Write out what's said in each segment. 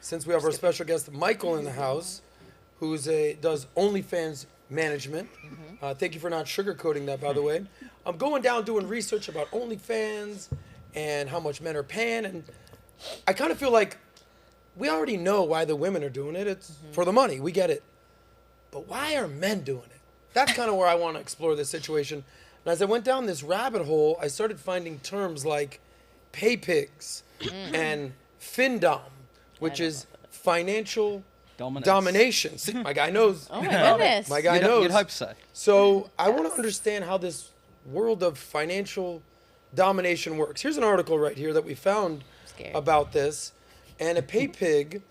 since we have our special guest Michael in the house, does OnlyFans management. Thank you for not sugarcoating that, by the way. I'm going down doing research about OnlyFans and how much men are paying, and I kind of feel like we already know why the women are doing it. It's for the money. We get it. But why are men doing it? That's kind of where I want to explore this situation. And as I went down this rabbit hole, I started finding terms like PayPigs and FinDom, which is financial domination. See, my guy knows. Oh my goodness. My guy knows. You'd hope so. So I want to understand how this world of financial domination works. Here's an article right here that we found about this. And a PayPig,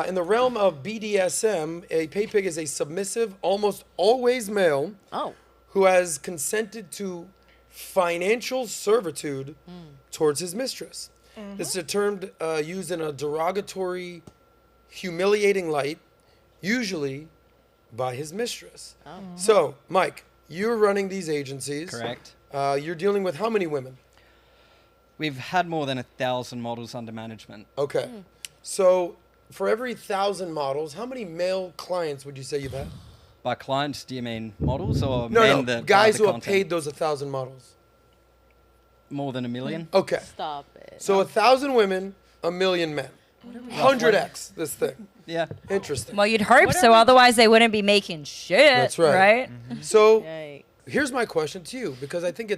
in the realm of BDSM, a PayPig is a submissive, almost always male, who has consented to financial servitude towards his mistress. This is a term used in a derogatory, humiliating light, usually by his mistress. So, Mike, you're running these agencies. Correct. You're dealing with how many women? We've had more than 1,000 models under management. Okay. So for every 1,000 models, how many male clients would you say you've had? By clients, do you mean models or No, men that guys buy the who have content? paid those 1,000 models. More than 1 million? Okay. Stop it. So 1,000 women, 1 million men. 100x this thing. Yeah. Interesting. Well, you'd hope so. Otherwise, they wouldn't be making shit. That's right. So Yikes. here's my question to you, because I think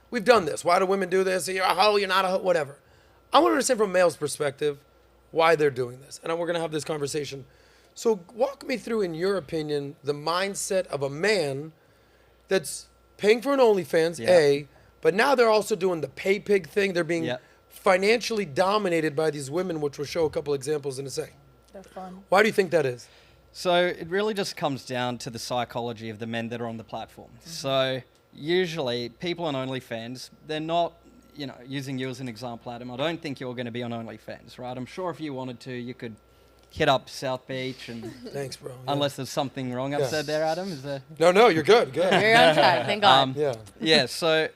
we've done this. Why do women do this? You're a hoe, you're not a hoe, whatever. I want to understand from a male's perspective why they're doing this. And we're going to have this conversation. So walk me through, in your opinion, the mindset of a man that's paying for an OnlyFans, but now they're also doing the PayPig thing. They're being financially dominated by these women, which we'll show a couple examples in a second. They're fun. Why do you think that is? So it really just comes down to the psychology of the men that are on the platform. So usually people on OnlyFans, they're not, using you as an example, Adam, I don't think you're going to be on OnlyFans, right? I'm sure if you wanted to, you could hit up South Beach and... Thanks, bro. Unless there's something wrong I've said there, Adam, is there? No, you're good. You're on track, thank God. Yeah. So,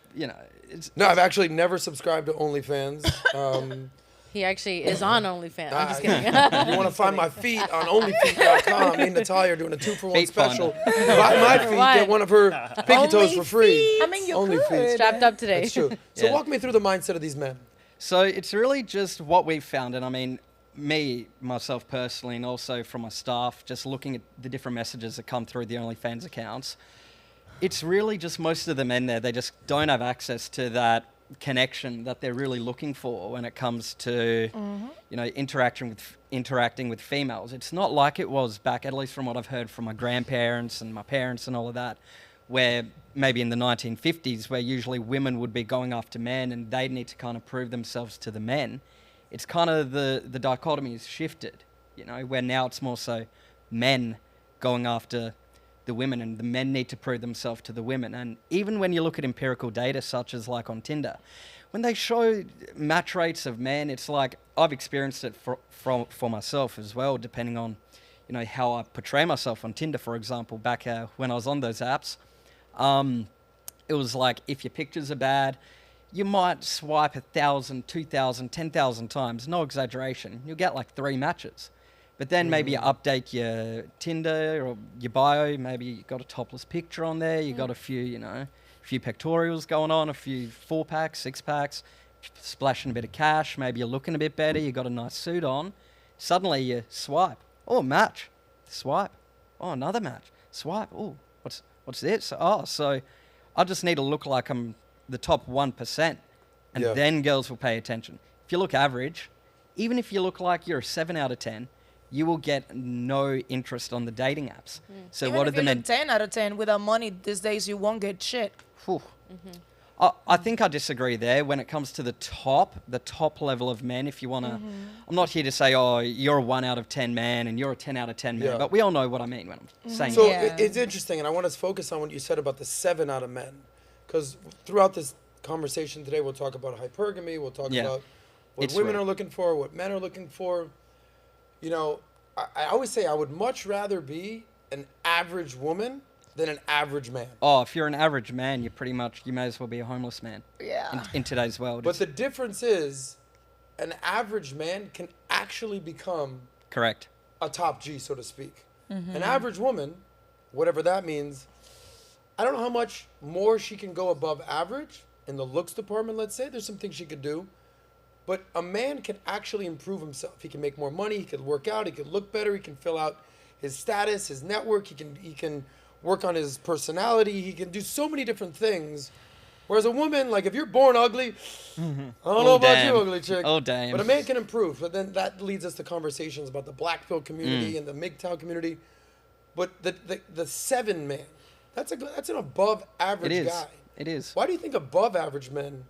No, I've actually never subscribed to OnlyFans. He actually is on OnlyFans. I'm just kidding. You want to find my feet on OnlyFeet.com. Me and Natalia are doing a 2-for-1 Feet special. finder. Buy my feet, What? get one of her pinky toes for free. I mean, you Only could. feet. Strapped up today. That's true. So Yeah. walk me through the mindset of these men. So it's really just what we've found, and I mean, myself personally, and also from my staff, just looking at the different messages that come through the OnlyFans accounts, it's really just most of the men there, they just don't have access to that connection that they're really looking for when it comes to, interacting with females. It's not like it was back, at least from what I've heard from my grandparents and my parents and all of that, where maybe in the 1950s, where usually women would be going after men and they'd need to kind of prove themselves to the men. It's kind of the dichotomy has shifted, where now it's more so men going after the women, and the men need to prove themselves to the women. And even when you look at empirical data, such as like on Tinder, when they show match rates of men, it's like, I've experienced it for myself as well, depending on, how I portray myself on Tinder, for example, back when I was on those apps. It was like, if your pictures are bad, you might swipe 1,000, 2,000, 10,000 times, no exaggeration. You'll get like 3 matches. But then maybe you update your Tinder or your bio, maybe you got a topless picture on there, you got a few, few pectorials going on, a few 4-packs, 6-packs, splashing a bit of cash, maybe you're looking a bit better, you got a nice suit on. Suddenly you swipe, oh, match, swipe, oh, another match, swipe, oh, what's this? Oh, so I just need to look like I'm the top 1%, and then girls will pay attention. If you look average, even if you look like you're a 7 out of 10, you will get no interest on the dating apps. So Even Oh, what are if the you men? look 10 out of 10 without money these days, you won't get shit. I think I disagree there when it comes to the top level of men. If you want to, I'm not here to say, oh, you're a 1 out of 10 man and you're a 10 out of 10 man, but we all know what I mean when I'm saying So that. it's interesting, and I want to focus on what you said about the 7 out of men, because throughout this conversation today, we'll talk about hypergamy, we'll talk about what women are looking for, what men are looking for. I always say I would much rather be an average woman than an average man. Oh, if you're an average man, you may as well be a homeless man. Yeah. In today's world. But the difference is, an average man can actually become Correct. a top G, so to speak. An average woman, whatever that means, I don't know how much more she can go above average in the looks department, let's say. There's some things she could do. But a man can actually improve himself. He can make more money. He could work out. He could look better. He can fill out his status, his network. He can work on his personality. He can do so many different things. Whereas a woman, like if you're born ugly, I don't know about you, ugly chick. Oh, damn. But a man can improve. But then that leads us to conversations about the black pill community and the MGTOW community. But the 7 man, that's an above average guy. It is. Why do you think above average men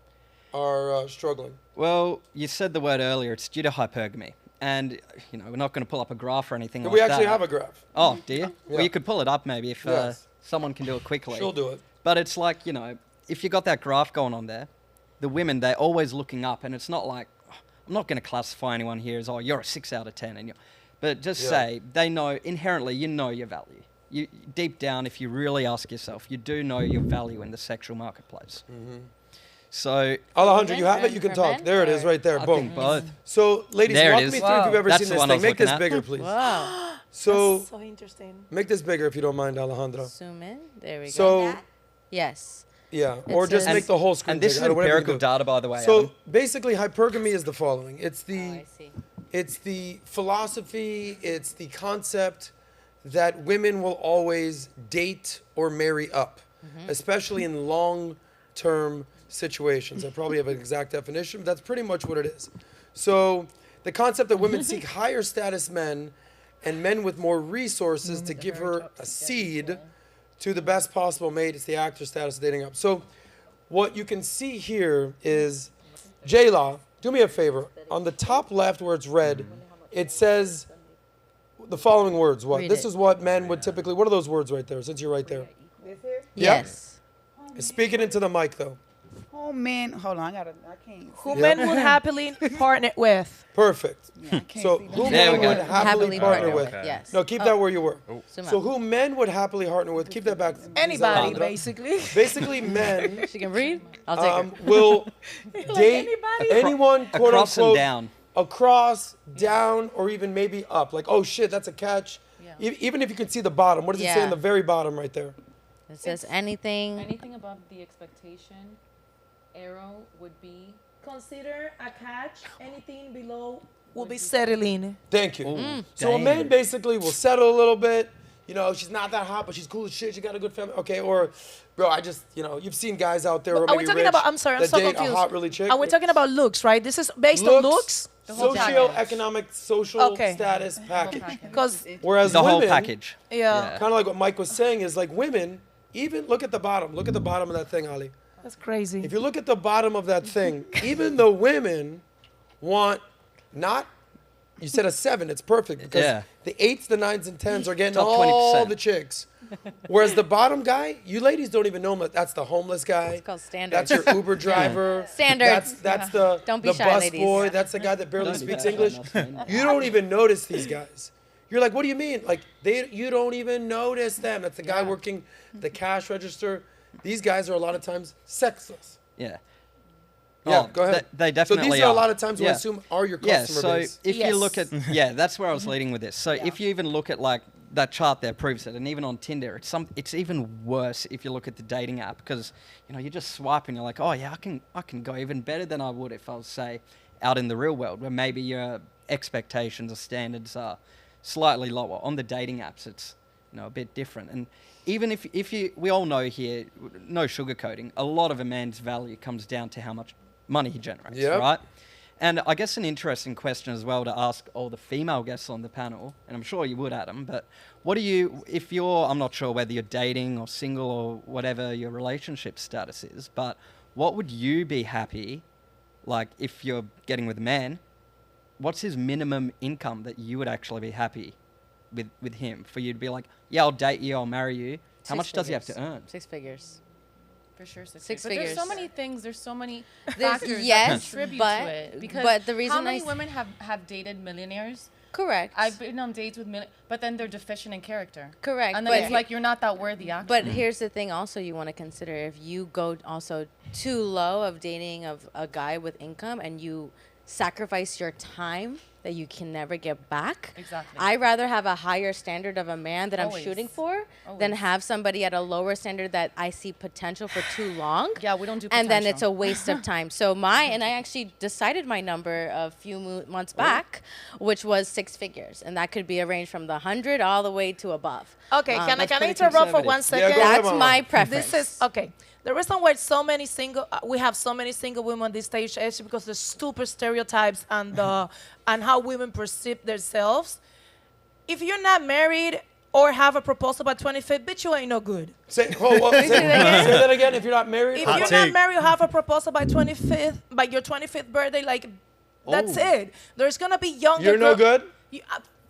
are struggling? Well, you said the word earlier. It's due to hypergamy. And, you know, we're not going to pull up a graph or anything like that. We actually have a graph. Oh, do you? Yeah. Well, you could pull it up maybe if Yes. someone can do it quickly. She'll do it. But it's like, you know, if you got that graph going on there, the women, they're always looking up. And it's not like, I'm not going to classify anyone here as, oh, you're a 6 out of 10. But just say, they know, inherently, you know your value. You deep down, if you really ask yourself, you do know your value in the sexual marketplace. So, Alejandro, you have it. For You can men talk. There it is, right there. I Boom. think both. So, ladies, There it walk is. me through if you've ever That's seen the this one I thing. was Make this looking at. bigger, please. Wow. So, So interesting. make this bigger if you don't mind, Alejandro. Zoom in. There we go. So, Yes. yeah, or It just says- make the whole screen And this is bigger, whatever you empirical do. data, by the way. So, Adam. basically, hypergamy is the following. Oh, I see. It's the philosophy, it's the concept that women will always date or marry up, especially in long-term situations. I probably have an exact definition, but that's pretty much what it is. So the concept that women seek higher status men and men with more resources to give her a seed to the best possible mate. It's the actor status of dating up. So what you can see here is, J-Law, do me a favor. On the top left where it's red, it says the following words. What? Read This it. is what men would typically, what are those words right there, since you're right there? Yes. Speak it into the mic, though. Oh man, hold on, I can't. Who Yeah. men would happily partner with? Perfect. I can't So see who that. There men we would go. happily partner with? Yes. No, keep that where you were. Zoom So out. who men would happily partner with, keep that back. please, Anybody, Alejandra. basically. Basically, men She can read? I'll take her. will date anybody? anyone, quote Across and unquote, down. across, down, or even maybe up. Like, oh shit, that's a catch. Even if you can see the bottom, what does it say Yeah. in the very bottom right there? It says anything. Anything above the expectation arrow would be Consider a catch. Anything below will be settling. Thank you. So a Damn. man basically will settle a little bit. You know, she's not that hot, but she's cool as shit. She got a good family. Okay, or, bro, I just, you know, you've seen guys out there who are Are maybe we talking rich about? I'm sorry, I'm that so date confused. a hot, really chick. Are we talking about looks, right? This is based on looks. whole Socio-economic, social Okay. status package. Because Whereas The whole women, package. yeah, kind of like what Mike was saying, is like women, even look at the bottom. Look at the bottom of that thing, Ali. that's crazy. If you look at the bottom of that thing, even the women want not, you said a 7, it's perfect because Yeah. the 8s, the 9s, and 10s are getting Top all 20%. the chicks. Whereas the bottom guy, you ladies don't even know him. That's the homeless guy. It's called standard. That's your Uber driver. Standards. That's the Don't be the shy, bus ladies. boy. That's the guy that barely Don't be speaks shy, English. nothing. You don't even notice these guys. You're like, what do you mean? Like you don't even notice them. That's the guy working the cash register. These guys are a lot of times sexless. Yeah. Yeah, Oh, go ahead. They So definitely these are a lot of times who I assume are your Yeah, customer so base. if you look at, Yes. yeah, that's where I was leading with this. So if you even look at like that chart there proves it, and even on Tinder, it's even worse if you look at the dating app because you know you just swipe and you're like, oh yeah, I can go even better than I would if I was say out in the real world where maybe your expectations or standards are slightly lower. On the dating apps, it's a bit different. And even if you, we all know here, no sugarcoating, a lot of a man's value comes down to how much money he generates, Yep. right? And I guess an interesting question as well to ask all the female guests on the panel, and I'm sure you would, Adam, but what do you, if you're, I'm not sure whether you're dating or single or whatever your relationship status is, but what would you be happy, like if you're getting with a man, what's his minimum income that you would actually be happy with him for you to be like, yeah, I'll date you, I'll marry you. How much does he have to earn? 6 figures. for sure 6 Six figures. But there's so figures. many things. There's so many There's- factors yes, that contribute but- to it. Because but the reason how many I s- women have dated millionaires? Correct. I've been on dates with but then they're deficient in character. Correct. And then it's like you're not that worthy. Actually. But here's the thing also you want to consider. If you go also too low of dating of a guy with income and you sacrifice your time that you can never get back. Exactly. I'd rather have a higher standard of a man that I'm Always. shooting for than have somebody at a lower standard that I see potential for too long. Yeah, we don't do And then it's potential. a waste of time. So and I actually decided my number a few months back, which was 6 figures. And that could be a range from the 100 all the way to above. Okay, can I That's pretty interrupt for conservative. 1 second? go ahead, That's Mama. my preference. This is okay. The reason why we have so many single women on this stage is because the stupid stereotypes and and how women perceive themselves. If you're not married or have a proposal by 25th, bitch, you ain't no good. Say that again. If you're not married, If you're not married or have a proposal by your 25th birthday, like that's it. There's gonna be younger. you're no good.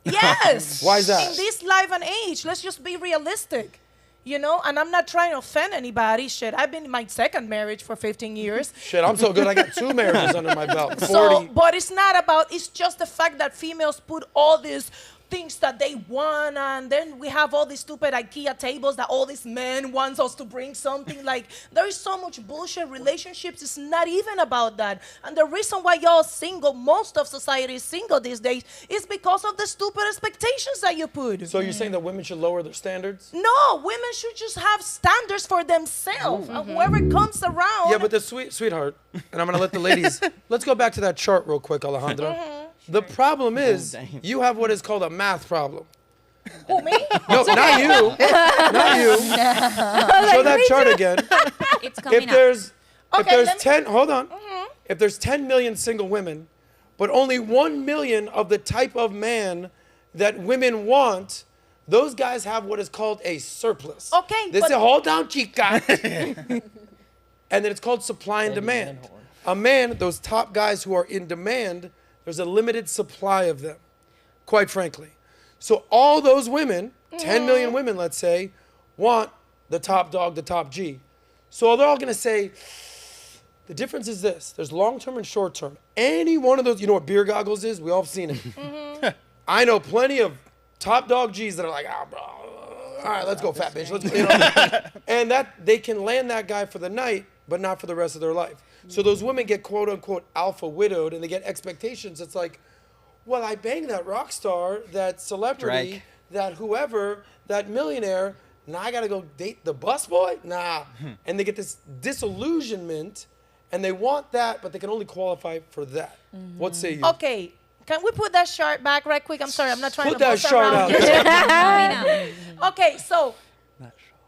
Yes. Why is that? In this life and age, let's just be realistic. You know, and I'm not trying to offend anybody. Shit, I've been in my second marriage for 15 years. Shit, I'm so good. I got 2 marriages under my belt. 40. So, but it's not about, it's just the fact that females put all these things that they want, and then we have all these stupid IKEA tables that all these men wants us to bring something. Like, there is so much bullshit. Relationships is not even about that. And the reason why y'all single, most of society is single these days, is because of the stupid expectations that you put. So you're saying that women should lower their standards? No, women should just have standards for themselves. And whoever comes around. Yeah, but the sweetheart, and I'm gonna let the ladies. Let's go back to that chart real quick, Alejandro. The problem is you have what is called a math problem. Who, me? No, not you. Not you. Show that chart again. It's coming If up. there's Okay, let me- 10, hold on. If there's 10 million single women, but only 1 million of the type of man that women want, those guys have what is called a surplus. Okay, This but- is hold down, chica. And then it's called supply and demand. A man, those top guys who are in demand, there's a limited supply of them, quite frankly. So all those women, 10 million women, let's say, want the top dog, the top G. So they're all gonna say, the difference is this. There's long-term and short-term. Any one of those, you know what beer goggles is? We all have seen it. I know plenty of top dog G's that are like, bro, all right, let's go, fat bitch. Let's go. You know? And that they can land that guy for the night, but not for the rest of their life. So those women get quote unquote alpha widowed, and they get expectations. It's like, well, I banged that rock star, that celebrity, Drake. that whoever, that millionaire. Now I gotta go date the busboy? Nah. And they get this disillusionment, and they want that, but they can only qualify for that. What say you? Okay, can we put that chart back right quick? I'm sorry, I'm not trying Put to that bust chart around out. here. Okay, so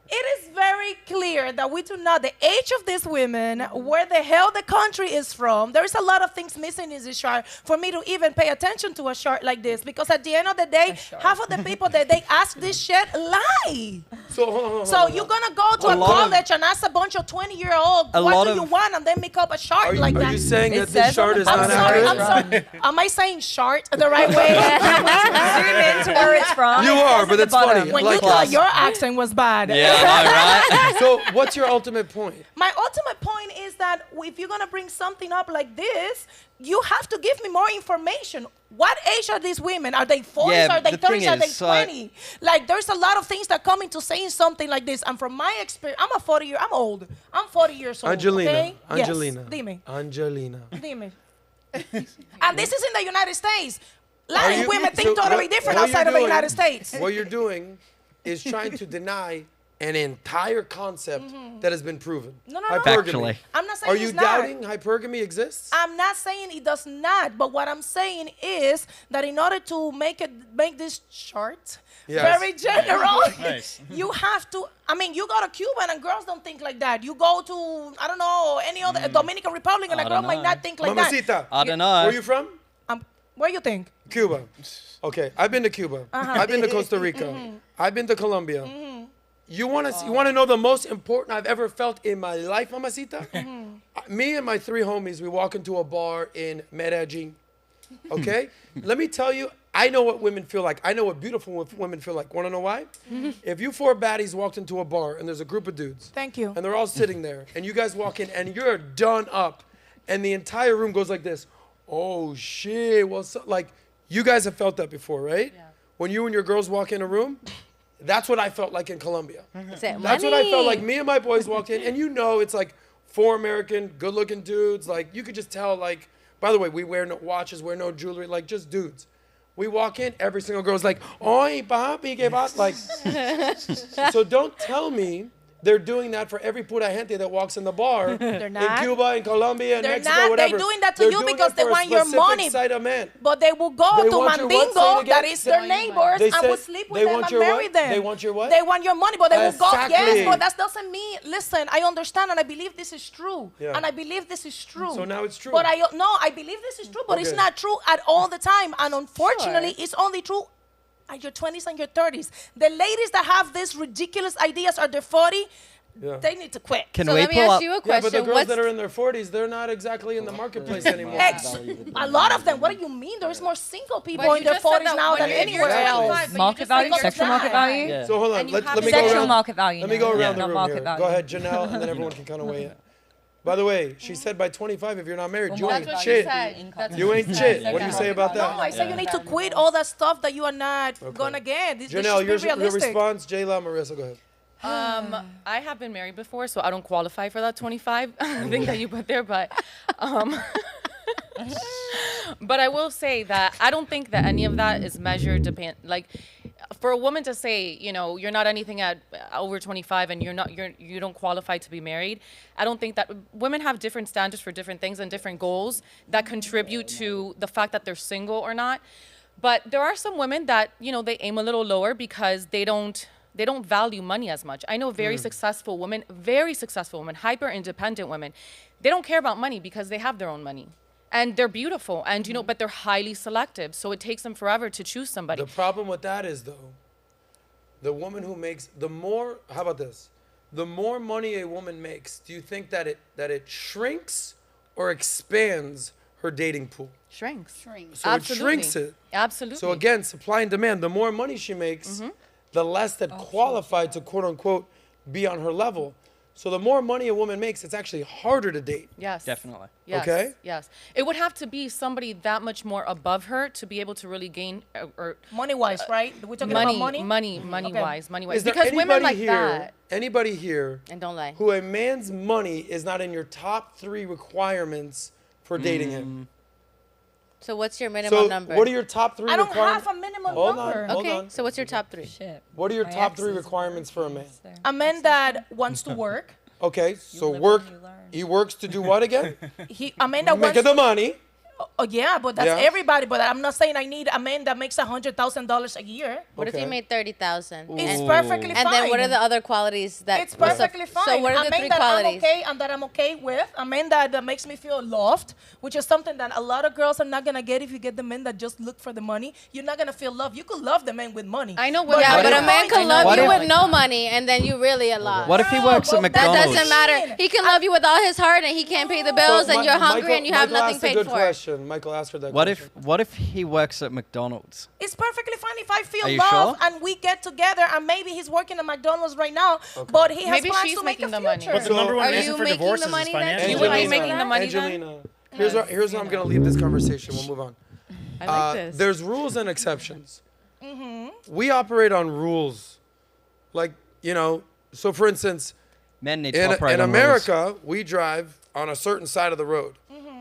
it is very clear that we do not, the age of these women, where the hell the country is from, there is a lot of things missing in this chart for me to even pay attention to a chart like this, because at the end of the day, half of the people that they ask this shit lie. So hold on, hold on, So hold on. you're gonna go to a lot of- college and ask a bunch of 20-year-old, A what lot do you of- want, and then make up a chart Are you, like are that. you saying It that this says chart on is the not I'm sorry, accurate? I'm sorry. Am I saying chart the right way? Zoom into where it's from. You It are, says but at the it's funny. bottom. When Like you thought us. your accent was bad. Yeah, I know, right? So what's your ultimate point? My ultimate point is that if you're gonna bring something up like this, you have to give me more information. What age are these women? Are they 40s? Yeah, Are they the thing 30s? Are they is, 20? Like, there's a lot of things that come into saying something like this. And from my experience, I'm old. I'm 40 years old. Angelina. Okay? Angelina. Yes. Dime. Angelina. Dime. And this is in the United States. Latin you- women so think totally what- different what outside you're of the doing- United States. What you're doing is trying to deny an entire concept that has been proven. No, no, no. Hypergamy. Factually. I'm not saying Are you it's not. doubting hypergamy exists? I'm not saying it does not, but what I'm saying is that in order to make this chart Yes. very general, Nice. you have to. I mean, you go to Cuba and girls don't think like that. You go to I don't know any other Dominican Republic and a I girl don't might know. not think like Mamacita. I don't know. Where you from? that. Where you think? Cuba. Okay, I've been to Cuba. I've been to Costa Rica. I've been to Colombia. You want to know the most important I've ever felt in my life, Mamacita? Me and my 3 homies, we walk into a bar in Medellin. Okay? Let me tell you, I know what women feel like. I know what beautiful women feel like. Want to know why? If you 4 baddies walked into a bar and there's a group of dudes. Thank you. And they're all sitting there, and you guys walk in, and you're done up, and the entire room goes like this. Oh shit! Well, like you guys have felt that before, right? Yeah. When you and your girls walk in a room, that's what I felt like in Colombia. That's what I felt like. Me and my boys walked in, and you know, it's like 4 American, good-looking dudes. Like you could just tell, like By the way, we wear no watches, wear no jewelry, like just dudes. We walk in, every single girl's like, "Oi, papi, que vas?" Like, so don't tell me they're doing that for every pura gente that walks in the bar in not. Cuba, in Colombia, in They're Mexico, not. whatever. They're doing that to They're you doing because it they for a want your specific money. side of men. But they will go They to want your what? Say it Mandingo, again. that is their neighbors, They and will said sleep they with them want and your marry what? them. They want your what? They want your money, but they will go. Exactly. Yes, but that doesn't mean. Listen, I understand, and I believe this is true, Yeah. and I believe this is true. So now it's true. But I believe this is true, but it's Okay. not true at all the time, and unfortunately, it's only true at your 20s and your 30s. The ladies that have these ridiculous ideas are they're 40. Yeah. They need to quit. Can So we let me pull ask up? you a Yeah, question. but the girls What's that are in their 40s, they're not exactly in the marketplace anymore. A lot of them. What do you mean? There's more single people But in you their just said 40s that now when than you're anywhere 25, else. but you Market just value, said sexual you're market not. value. Yeah. So hold on, And you let have me go Sexual around. market value. Let me now. go around Not the room market here. value. Go ahead, Janelle, and then everyone can kind of weigh in. By the way, she said by 25, if you're not married, you That's ain't what she shit. said. That's You what ain't she shit. said. What do you say about No, that? I say you need to quit all that stuff that you are not gonna get. This Janelle, should be your realistic. response, Jayla, Marissa, go ahead. I have been married before, so I don't qualify for that 25 thing that you put there, but but I will say that I don't think that any of that is measured like for a woman to say, you know, you're not anything at over 25 and you don't qualify to be married. I don't think that women have different standards for different things and different goals that contribute to the fact that they're single or not. But there are some women that, you know, they aim a little lower because they don't value money as much. I know very successful women, hyper independent women. They don't care about money because they have their own money. And they're beautiful, and you know, but they're highly selective. So it takes them forever to choose somebody. The problem with that is, though, the woman who makes how about this? The more money a woman makes, do you think that it shrinks or expands her dating pool? Shrinks. So it shrinks it. Absolutely. So again, supply and demand. The more money she makes, the less that qualified to quote unquote be on her level. So the more money a woman makes, it's actually harder to date. Yes. Definitely. Yes. Okay. Yes. It would have to be somebody that much more above her to be able to really gain or Money-wise, right? We're talking about money? money Okay. wise. Is there Because women like anybody that. here And don't lie. who a man's money is not in your top 3 requirements for dating him? So what's your minimum So number? what are your top 3 I don't requirements? have a minimum Hold number. on. Okay, on. so what's your top 3? Shit. What are your My top 3 exes requirements for a man? A man that wants to work. Okay, so live work. and you learn. He works to do what again? A man that wants Making the money. Oh yeah, but that's Yeah. everybody. But I'm not saying I need a man that makes $100,000 a year. What if Okay. you made 30,000? It's And, perfectly fine. and then what are the other qualities that? It's perfectly fine. So what are a the man 3 that qualities? I'm okay and that I'm okay with. A man that makes me feel loved, which is something that a lot of girls are not gonna get if you get the men that just look for the money. You're not gonna feel love. You could love the man with money. I know But women. Yeah, What but if- a man I can know- love what you if- with no money, and then you really a lot. What if he works at but That McDonald's? doesn't matter. He can love you with all his heart, and he can't pay the bills, and you're hungry, and you have Michael nothing asked a paid good for. question. Michael asked her that What question. if he works at McDonald's? It's perfectly fine if I feel Are you love sure? and we get together and maybe he's working at McDonald's right now, but he has Maybe plans she's to make a making the future. money. But the number one Are reason you for making divorce the is money then? financial. You would be Angelina, making the money then? Angelina, here's how I'm going to leave this conversation. We'll move on. I like this. There's rules and exceptions. We operate on rules. Like, you know, so for instance, Men need to in operate on rules. America, we drive on a certain side of the road.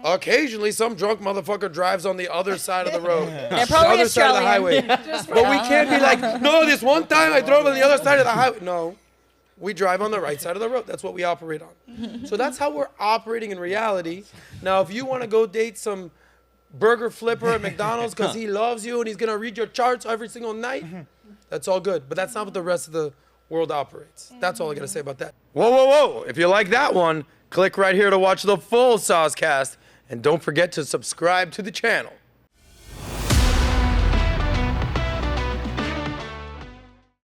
Occasionally, some drunk motherfucker drives on the other side of the road. They're probably the other side of the highway. Australian. But we can't be like, no, this one time I drove on the other side of the highway. No, we drive on the right side of the road. That's what we operate on. So that's how we're operating in reality. Now, if you want to go date some burger flipper at McDonald's because he loves you and he's going to read your charts every single night, that's all good. But that's not what the rest of the world operates. That's all I got to say about that. Whoa, whoa, whoa. If you like that one, click right here to watch the full SOSCAST. And don't forget to subscribe to the channel.